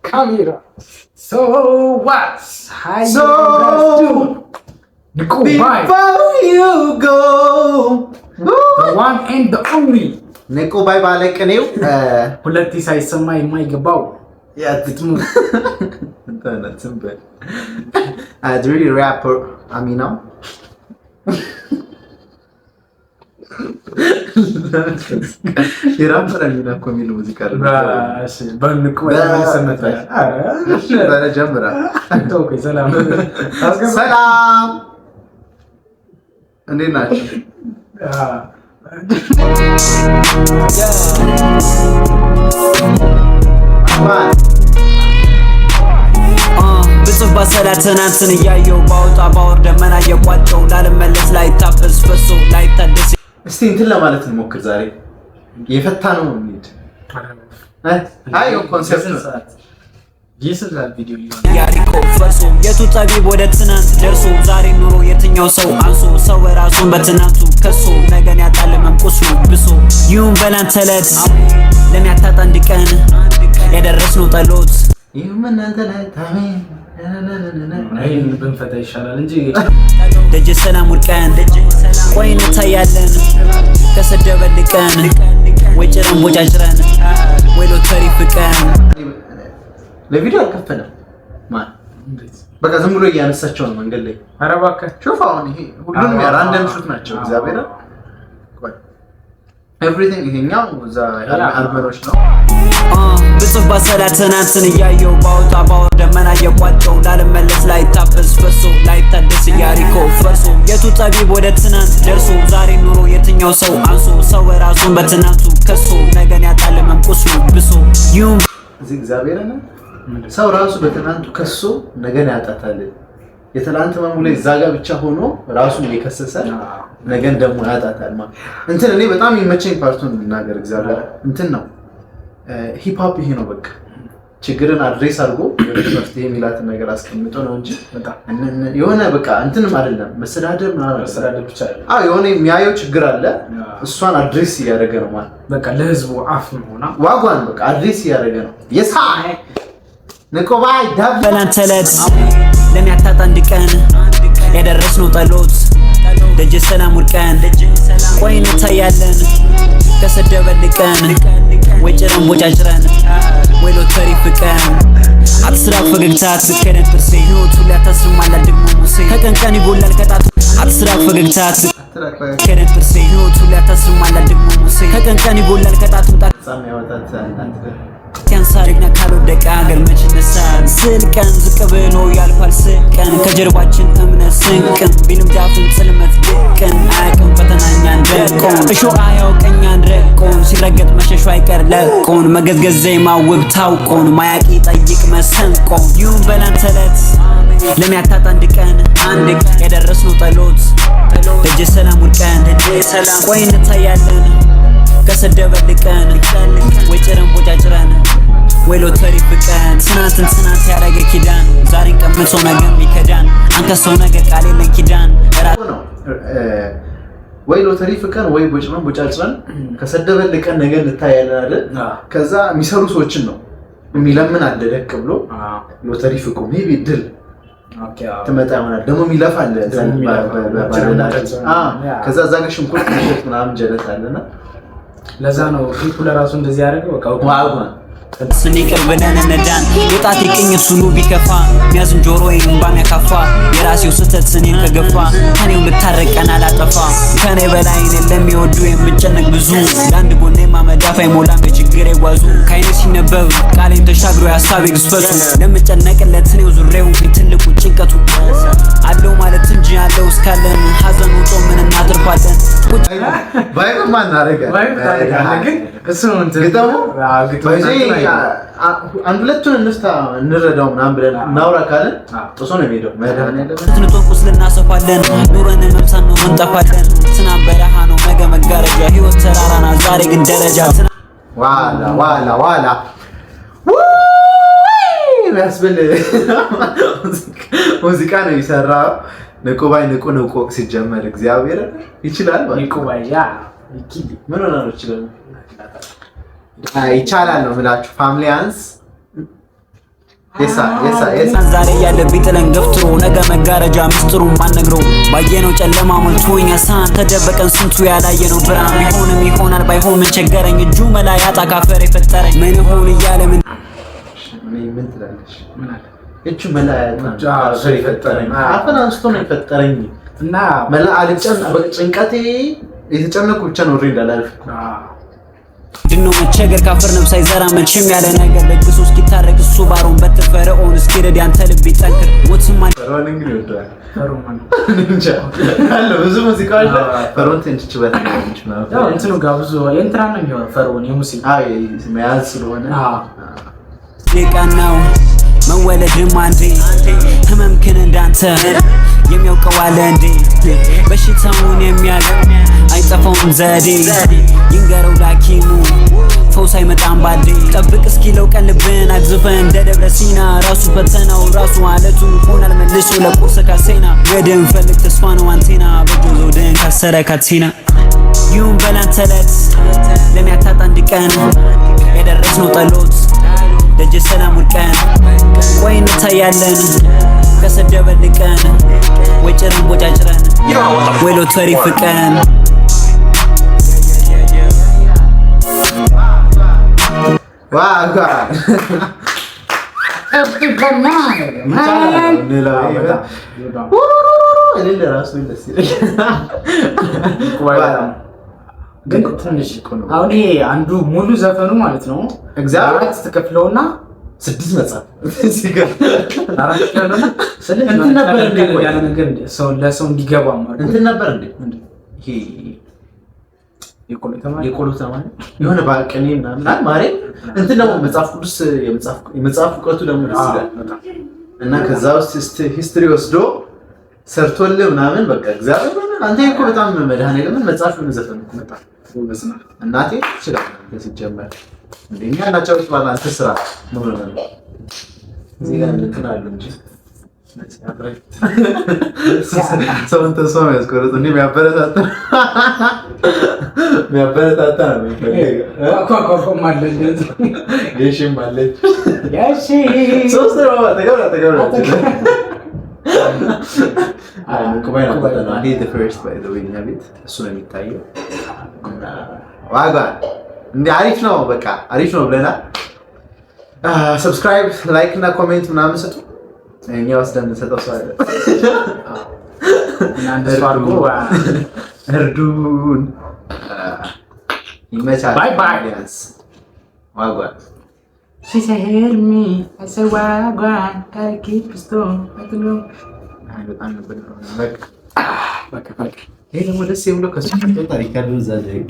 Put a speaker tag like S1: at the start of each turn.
S1: camera. So what? How
S2: so
S1: you guys do?
S2: Before you go,
S1: the one and the only.
S2: Neko bye bye like new.
S1: ሁለት ሳይሰማ የማይገባው
S2: ያትሙ እንትን simple. As really rapper Amina. የራፐር አሚና እኮ የሚል ሙዚቃ አለ።
S1: እሺ በንቁ ሰመታ
S2: አረ ጀምራ
S1: ኦኬ ሰላም
S2: ሰላም እንዴት ናችሁ?
S3: ብጽፍ ባሰላት ትናንትን እያየው ባወጣ ባወር ደመና እየቋጨው ላለመለስ ላይ ታፈስ ፈሶ ላይ ታደስ
S2: እስቲ እንትን ለማለት እንሞክር ዛሬ የፈታ ነው እንዴ? አይ ኮንሰፕት
S1: ይስላል ቪዲዮ
S3: ያሪኮ ፈሶ የቱ ጠቢብ ወደ ትናንት ደርሶ ዛሬ ኑሮ የትኛው ሰው አንሶ ሰው ራሱን በትናንቱ ከሶ ነገን ያጣለመም ቁስሉ ብሶ ይሁን በላንተ ዕለት ለሚያታጣ አንድ ቀን ያደረስነው ጠሎት
S2: ይሁን እናንተ ላይ ታሜን
S1: አይን ብንፈታ ይሻላል እንጂ
S3: ደጅ ሰላም ውልቀን ቆይ እንታያለን ከሰደበልቀን ወይ ጭረን ቦጫጭረን ወይ ሎተሪ ፍቀን
S2: ለቪዲዮ አልከፈለም ማን በቃ ዝም ብሎ እያነሳቸው ነው መንገድ ላይ
S1: ኧረ እባክህ
S2: ሹፍ አሁን ይሄ ሁሉንም ራንደም ሹት ናቸው እግዚአብሔር ኤቭሪቲንግ ይሄኛው እዛ አርመኖች ነው
S3: ብጽፍ ባሰላት ትናንትን እያየው ባወጣ ባወር ደመና እየቋጨው ላለመለስ ላይ ታፈስ ፈሶ ላይ ታደስ ያሪኮ ፈሶ የቱ ጠቢብ ወደ ትናንት ደርሶ ዛሬ ኑሮ የትኛው ሰው አንሶ ሰው ራሱን በትናንቱ ከሶ ነገን ያጣለመም ቁስሉ ብሶ ይሁን
S2: እዚህ እግዚአብሔር ነው ሰው ራሱ በትናንቱ ከሶ ነገን ያጣታል የትናንት መሙሌ ዛጋ ብቻ ሆኖ ራሱን የከሰሰ ነገን ደግሞ ያጣታል ማለት እንትን እኔ በጣም የሚመቸኝ ፓርቱን እናገር እግዚአብሔር እንትን ነው ሂፕ ሆፕ ይሄ ነው በቃ ችግርን አድሬስ አድርጎ መፍትሄ የሚላትን ነገር አስቀምጦ ነው እንጂ የሆነ በቃ እንትንም አይደለም መሰዳደብ
S1: ብቻ
S2: የሆነ የሚያየው ችግር አለ እሷን አድሬስ እያደረገ ነው ማለት
S1: በቃ ለህዝቡ አፍ ሆና
S2: ዋጓን በቃ አድሬስ እያደረገ ነው የሳይ ንቆባይ
S3: በላንተ ዕለት ለሚያታጣ አንድ ቀን ያደረስነው ጠሎት ደጅ ሰላም ውልቀን ቆይ እንታያለን ከሰደበልቀን ወይ ጭረን ቦጫጭረን ወይ ሎተሪ ፍቀን አትስራቅ ፈገግታ ትከደን ጥርሴ ህይወቱ ሊያታስርማላ ደግሞ ሙሴ ከቀን ቀን ይጎላል ከጣቱ አትስራቅ ፈገግታ ትከደን ጥርሴ ህይወቱ ሊያታስርማላ ደግሞ ሙሴ ከቀን ቀን ይጎላል ከጣቱ
S2: ጻም ያወጣት
S3: ያንሳርግና ካልወደቀ ሀገር መች ይነሳል ስልቀን ዝቅ ብሎ ያልፋል ስቀን ከጀርባችን እምነት ስንቅን ቢልም ዳፍን ጽልመት ድቅን አያውቅም ፈተናኛን ደቆን እሾ አያውቀኛን ረቆን ሲረገጥ መሸሹ አይቀር ለቆን መገዝገዝ ዜማ ውብ ታውቆን ማያቂ ጠይቅ መሰንቆን ይሁን በላንተ ዕለት ለሚያታጣ አንድ ቀን ያደረስነው ጠሎት ደጅ ሰላም ውልቀን ቆይ እንታያለን ከሰደበልቀን ወይ ጭረን ቦጫጭረን ወይ ሎተሪ ፍቀን ትናንትን ትናንት ያደረገ ኪዳን ዛሬን ቀምሶ ነገር ሚከዳን አንከሰው ነገር ቃል የለን ኪዳን
S2: ወይ ሎተሪ ፍቀን ወይ ቦጭረን ቦጫጭረን ከሰደበልቀን ነገር እንታያለን አይደል ከዛ የሚሰሩ ሰዎችን ነው የሚለምን አለ ደቅ ብሎ ሎተሪ ፍቁ ሜቢ ድል ትመጣ ይሆናል ደግሞ የሚለፋ አለ ከዛ እዛ ጋር ሽንኩርት ምሽት ምናምን ጀለት አለና
S1: ለዛ ነው ፊቱ ለራሱ እንደዚህ ያደርገው በቃ
S2: ዋው
S3: ስኒቅር ብለን እንዳን የጣት ይቅኝ ሱሉ ቢከፋ ሚያዝን ጆሮዬን እንባም ያካፋ የራሴው ስህተት ስኔን ከገፋ ከኔው ልታረቀን አላጠፋ ከኔ በላይ እኔን ለሚወዱ የምጨነቅ ብዙ ለአንድ ጎኔ ማመዳፍ አይሞላም በችግር የጓዙ ከአይኔ ሲነበብ ቃሌን ተሻግሮ የሀሳቤ ግዝፈቱ ለምጨነቅለት እኔው ዙሬው ትልቁ ጭንቀቱ አለው ማለት እንጂ አለው እስካለን ሀዘኑ ጦምን እናትርፋለን
S2: ባይማ እናረጋለን
S1: ግን እሱ እንትን
S2: ግጠሙ አንድ ሁለቱን እንረዳው ምናምን ብለን እናውራ ካለን ጥሶ ነው የሚሄደው
S3: ትንጦን ቁስል እናሰፋለን ኑረን መብሳን ነው እንጠፋለን ትናንት በረሃ ነው ነገ መጋረጃ ህይወት ተራራና ዛሬ ግን ደረጃ
S2: ዋላ ያስብል ሙዚቃ ነው የሰራው ንቁባይ ንቁ ሲጀመር እግዚአብሔር ይችላል
S1: ንቁባይ
S2: ምን ሆነ ነው ይችላል ይቻላል ነው የምላችሁ ፋሚሊያንስ
S3: ዛሬ ያለብኝ ጥለን ገፍትሮ ነገ መጋረጃ ምስጢሩ ማንነግረው ባየነው ጨለማ ሞልቶኛ ሳን ተደበቀን ስንቱ ያላየነው ብርሃን ቢሆንም ይሆናል ባይሆን ምን ቸገረኝ እጁ መላ ያጣ ካፈር የፈጠረኝ ምን ሆን እያለ ምን
S2: ትላለሽ? እጁ መላ ያጣ ካፈር የፈጠረኝ አፈን አንስቶ ነው የፈጠረኝ እና መላ አልጨን በጭንቀቴ የተጨነቁ ብቻ ነው ሬድ አላልፍ
S3: ድኖ መቸገር ካፈር ነብስ አይዘራ መቼም ያለ ነገር ደግሶ እስኪታረቅ እሱ ባሮን በተፈረውን እስኪረድ ያንተ ልብ ይጠንክር ሞትማ
S2: ፈሮን እንግዲህ ወጣ ፈሮን እንጃ አለ ብዙ ሙዚቃ አለ ፈሮን ትንሽ በት ነው
S1: ያው እንትኑ ጋር ብዙ የእንትና ነው የሚሆነው ፈሮን የሙሴ
S2: አይ መያዝ ስለሆነ
S3: ሊቃናው መወለድም አንዴ ህመምክን እንዳንተ የሚያውቀው አለ እንዴ በሽታውን የሚያውቅ አይጠፋውም ዘዴ ይንገረው ላኪሙ ፈውስ አይመጣም ባዴ ጠብቅ እስኪለው ቀን ልብን አግዝፈን እንደ ደብረ ሲና ራሱ ፈተናው ራሱ አለቱ ሆናል መልሶ ለቁርስ ካሴና ገድን ፈልግ ተስፋ ነው አንቴና በጆ ዘውድን ካሰረ ካቴና ይሁን በላንተ ዕለት ለኔ አታጣ አንድ ቀን የደረስነው ጠሎት ደጀ ሰላም ውድቀን ወይ እንታያለን ከሰደበልቀን ወይ ጭረን ቦጫጭረን ወይ ሎተሪ ፍቀን
S2: ዋጋ
S1: ግን ትንሽ አሁን ይሄ አንዱ ሙሉ ዘፈኑ ማለት ነው እግዚአብሔር ተከፍለውና 6 መጽሐፍ ሲገር አራት ያለና እንትን ነበር እንዴ ያለ ነገር እንዴ ሰው ለሰው እንዲገባ ማለት
S2: እንትን ነበር እንዴ ይሄ የቆሎ ተማሪ የሆነ ባቀኔ ምናምን ማሬ እንትን ነው መጽሐፍ ቅዱስ የመጽሐፍ እውቀቱ ደግሞ ደስ ይላል እና ከዛ ውስጥ ሂስትሪ ወስዶ ሰርቶልህ ምናምን በቃ እግዚአብሔር አንተ እኮ በጣም መድኃኒዓለም መጽሐፍ ምን ዘፈን እኮ መጣ እናቴ ይችላል ሲጀመር እንደኛ ናቸው ባላ አንተ ስራ ምን ነው እዚህ ጋር እንትን አለ እንጂ ሰውን ተስፋ ያስቆረጥ እንዴ የሚያበረታታ ነው
S1: ኮኮ ማለት
S2: የሺም ማለት
S1: ያሺ
S2: ሶስት ነው ተገራ ኩባይና ተጠና ይሄ the first by the way ናቢት እሱ ነው የሚታየው ዋጋ እንዴ አሪፍ ነው በቃ አሪፍ ነው ብለናል ሰብስክራይብ ላይክ እና ኮሜንት ምናምን ስጡ እኛ ወስደን እንሰጠው ሰው አይደል
S1: እና እንደሱ አድርጎ
S2: እርዱን ይመቻል
S1: ባይ ባይ
S2: ዋጋ
S1: She said, "Help me." I said, "Why, gotta keep it strong." I don't know.
S2: በጣም ነበር በቃ ይሄ ደግሞ ደስ የሚለው ከሱ ታሪክ ያለው ዘዘግ